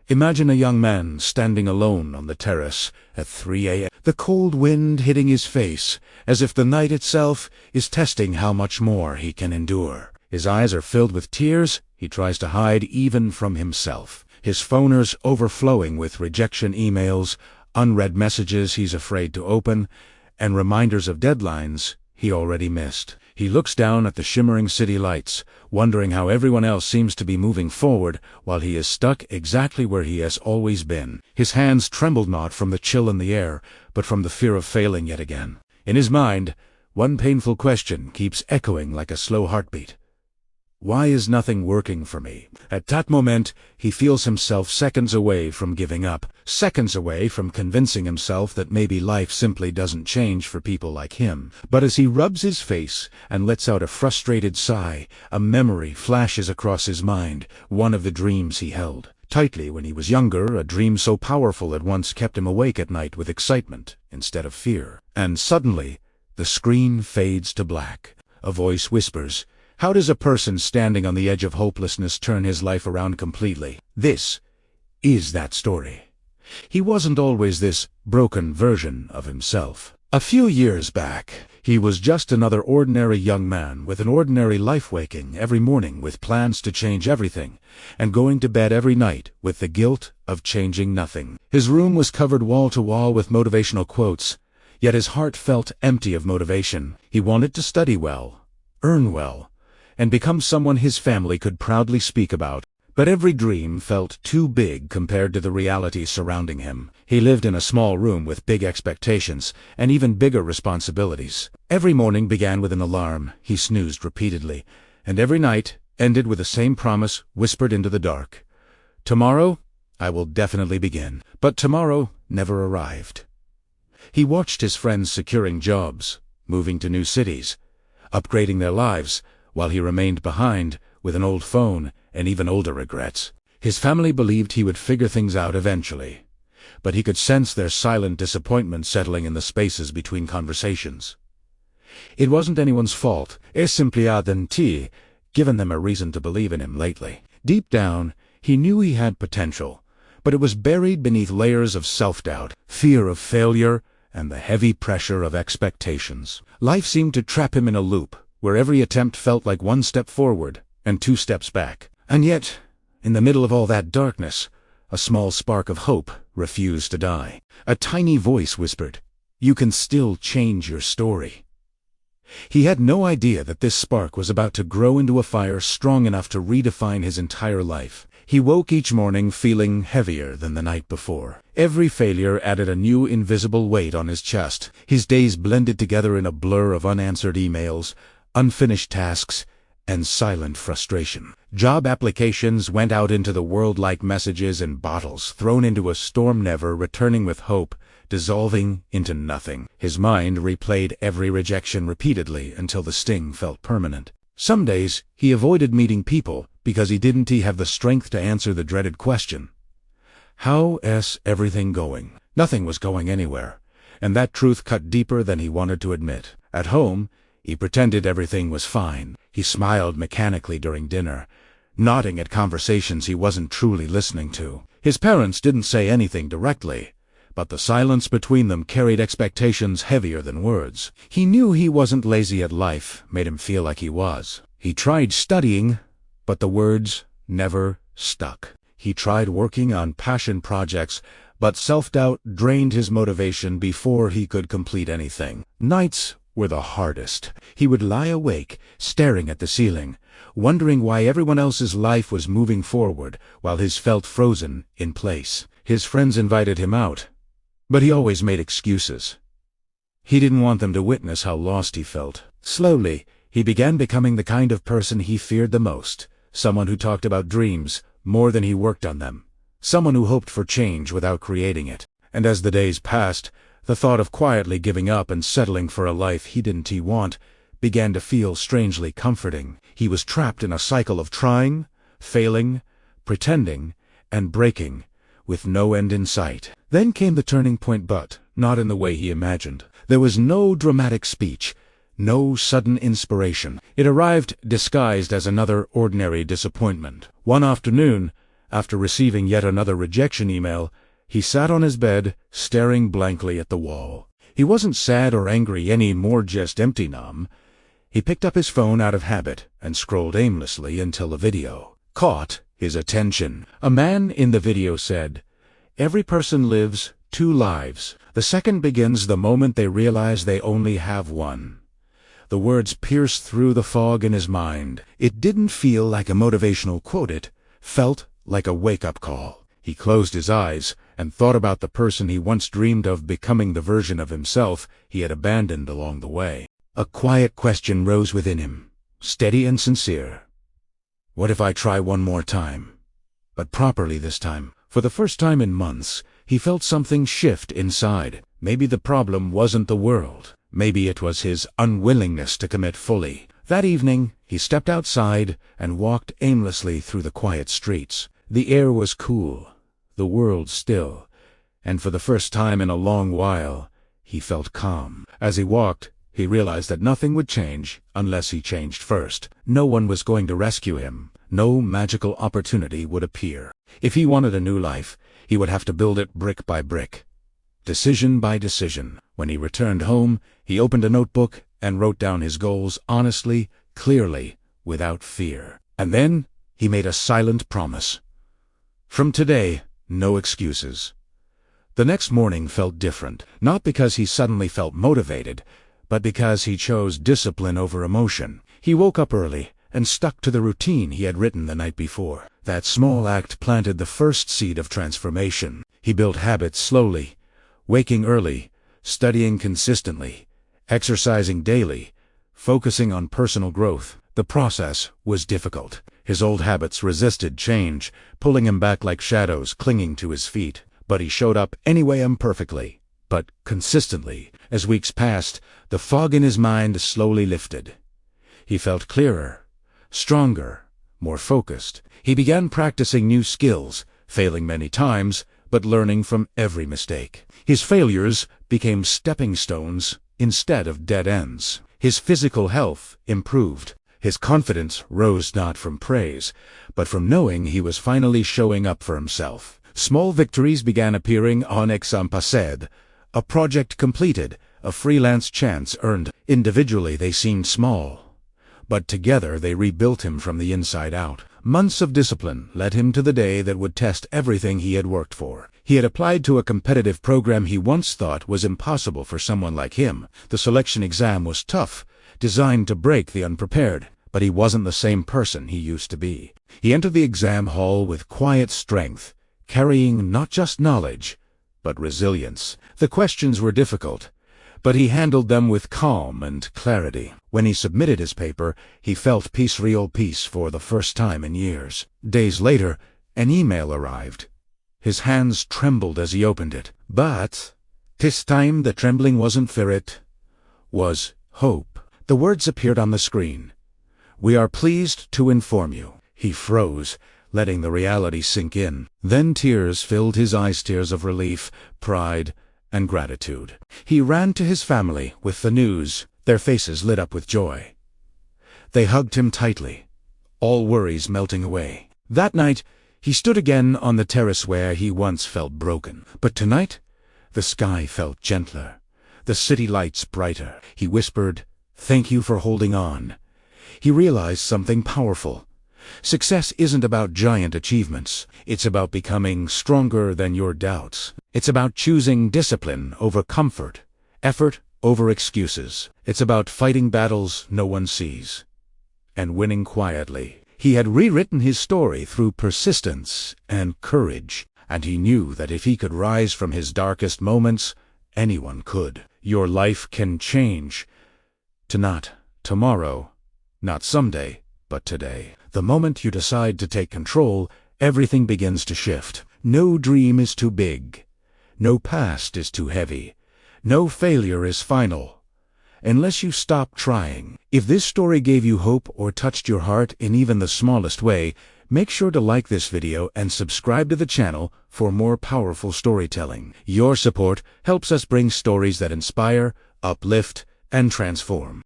Imagine a young man standing alone on the terrace at 3 a.m. The cold wind hitting his face, as if the night itself is testing how much more he can endure. His eyes are filled with tears he tries to hide even from himself. His phone is overflowing with rejection emails, unread messages he's afraid to open, and reminders of deadlines he already missed. He looks down at the shimmering city lights, wondering how everyone else seems to be moving forward while he is stuck exactly where he has always been. His hands tremble not from the chill in the air, but from the fear of failing yet again. In his mind, one painful question keeps echoing like a slow heartbeat. Why is nothing working for me? At that moment, he feels himself seconds away from giving up, seconds away from convincing himself that maybe life simply doesn't change for people like him. But as he rubs his face and lets out a frustrated sigh, a memory flashes across his mind, one of the dreams he held tightly when he was younger, a dream so powerful it once kept him awake at night with excitement instead of fear. And suddenly, the screen fades to black. A voice whispers, "How does a person standing on the edge of hopelessness turn his life around completely?" This is that story. He wasn't always this broken version of himself. A few years back, he was just another ordinary young man with an ordinary life, waking every morning with plans to change everything, and going to bed every night with the guilt of changing nothing. His room was covered wall to wall with motivational quotes, yet his heart felt empty of motivation. He wanted to study well, earn well, and become someone his family could proudly speak about. But every dream felt too big compared to the reality surrounding him. He lived in a small room with big expectations and even bigger responsibilities. Every morning began with an alarm he snoozed repeatedly, and every night ended with the same promise whispered into the dark. Tomorrow, I will definitely begin. But tomorrow never arrived. He watched his friends securing jobs, moving to new cities, upgrading their lives, while he remained behind with an old phone and even older regrets. His family believed he would figure things out eventually, but he could sense their silent disappointment settling in the spaces between conversations. It wasn't anyone's fault. It simply hadn't given them a reason to believe in him lately. Deep down, he knew he had potential, but it was buried beneath layers of self-doubt, fear of failure, and the heavy pressure of expectations. Life seemed to trap him in a loop, where every attempt felt like one step forward and 2 steps back. And yet, in the middle of all that darkness, a small spark of hope refused to die. A tiny voice whispered, "You can still change your story." He had no idea that this spark was about to grow into a fire strong enough to redefine his entire life. He woke each morning feeling heavier than the night before. Every failure added a new invisible weight on his chest. His days blended together in a blur of unanswered emails, unfinished tasks, and silent frustration. Job applications went out into the world like messages in bottles thrown into a storm, never returning with hope, dissolving into nothing. His mind replayed every rejection repeatedly until the sting felt permanent. Some days he avoided meeting people because he didn't have the strength to answer the dreaded question. How's everything going? Nothing was going anywhere, and that truth cut deeper than he wanted to admit. At home, he pretended everything was fine. He smiled mechanically during dinner, nodding at conversations he wasn't truly listening to. His parents didn't say anything directly, but the silence between them carried expectations heavier than words. He knew he wasn't lazy at life, made him feel like he was. He tried studying, but the words never stuck. He tried working on passion projects, but self-doubt drained his motivation before he could complete anything. Nights were the hardest. He would lie awake, staring at the ceiling, wondering why everyone else's life was moving forward while his felt frozen in place. His friends invited him out, but he always made excuses. He didn't want them to witness how lost he felt. Slowly, he began becoming the kind of person he feared the most, someone who talked about dreams more than he worked on them, someone who hoped for change without creating it. And as the days passed, the thought of quietly giving up and settling for a life he didn't want began to feel strangely comforting. He was trapped in a cycle of trying, failing, pretending, and breaking, with no end in sight. Then came the turning point, but not in the way he imagined. There was no dramatic speech, no sudden inspiration. It arrived disguised as another ordinary disappointment. One afternoon, After receiving yet another rejection email, he sat on his bed, staring blankly at the wall. He wasn't sad or angry anymore, just empty, numb. He picked up his phone out of habit and scrolled aimlessly until a video caught his attention. A man in the video said, "Every person lives 2 lives. The second begins the moment they realize they only have one." The words pierced through the fog in his mind. It didn't feel like a motivational quote, it felt like a wake-up call. He closed his eyes and thought about the person he once dreamed of becoming, the version of himself he had abandoned along the way. A quiet question rose within him, steady and sincere. What if I try one more time? But properly this time. For the first time in months, he felt something shift inside. Maybe the problem wasn't the world. Maybe it was his unwillingness to commit fully. That evening, he stepped outside and walked aimlessly through the quiet streets. The air was cool, the world still, and for the first time in a long while, he felt calm. As he walked, he realized that nothing would change unless he changed first. No one was going to rescue him. No magical opportunity would appear. If he wanted a new life, he would have to build it brick by brick, decision by decision. When he returned home, he opened a notebook and wrote down his goals honestly, clearly, without fear. And then he made a silent promise. From today, no excuses. The next morning felt different, not because he suddenly felt motivated, but because he chose discipline over emotion. He woke up early and stuck to the routine he had written the night before. That small act planted the first seed of transformation. He built habits slowly, waking early, studying consistently, exercising daily, focusing on personal growth. The process was difficult. His old habits resisted change, pulling him back like shadows clinging to his feet. But he showed up anyway, imperfectly, but consistently. As weeks passed, the fog in his mind slowly lifted. He felt clearer, stronger, more focused. He began practicing new skills, failing many times, but learning from every mistake. His failures became stepping stones instead of dead ends. His physical health improved. His confidence rose not from praise, but from knowing he was finally showing up for himself. Small victories began appearing on Exam Passed, a project completed, a freelance chance earned. Individually they seemed small, but together they rebuilt him from the inside out. Months of discipline led him to the day that would test everything he had worked for. He had applied to a competitive program he once thought was impossible for someone like him. The selection exam was tough, designed to break the unprepared, but he wasn't the same person he used to be. He entered the exam hall with quiet strength, carrying not just knowledge, but resilience. The questions were difficult, but he handled them with calm and clarity. When he submitted his paper, he felt real peace for the first time in years. Days later, an email arrived. His hands trembled as he opened it. But this time the trembling wasn't fear, it was hope. The words appeared on the screen. "We are pleased to inform you." He froze, letting the reality sink in. Then tears filled his eyes, tears of relief, pride, and gratitude. He ran to his family with the news, their faces lit up with joy. They hugged him tightly, all worries melting away. That night, he stood again on the terrace where he once felt broken. But tonight, the sky felt gentler, the city lights brighter. He whispered, "Thank you for holding on." He realized something powerful. Success isn't about giant achievements. It's about becoming stronger than your doubts. It's about choosing discipline over comfort, effort over excuses. It's about fighting battles no one sees, and winning quietly. He had rewritten his story through persistence and courage, and he knew that if he could rise from his darkest moments, anyone could. Your life can change. Not tomorrow, not someday, but today. The moment you decide to take control, everything begins to shift. No dream is too big. No past is too heavy. No failure is final, unless you stop trying. If this story gave you hope or touched your heart in even the smallest way, make sure to like this video and subscribe to the channel for more powerful storytelling. Your support helps us bring stories that inspire, uplift, and transform.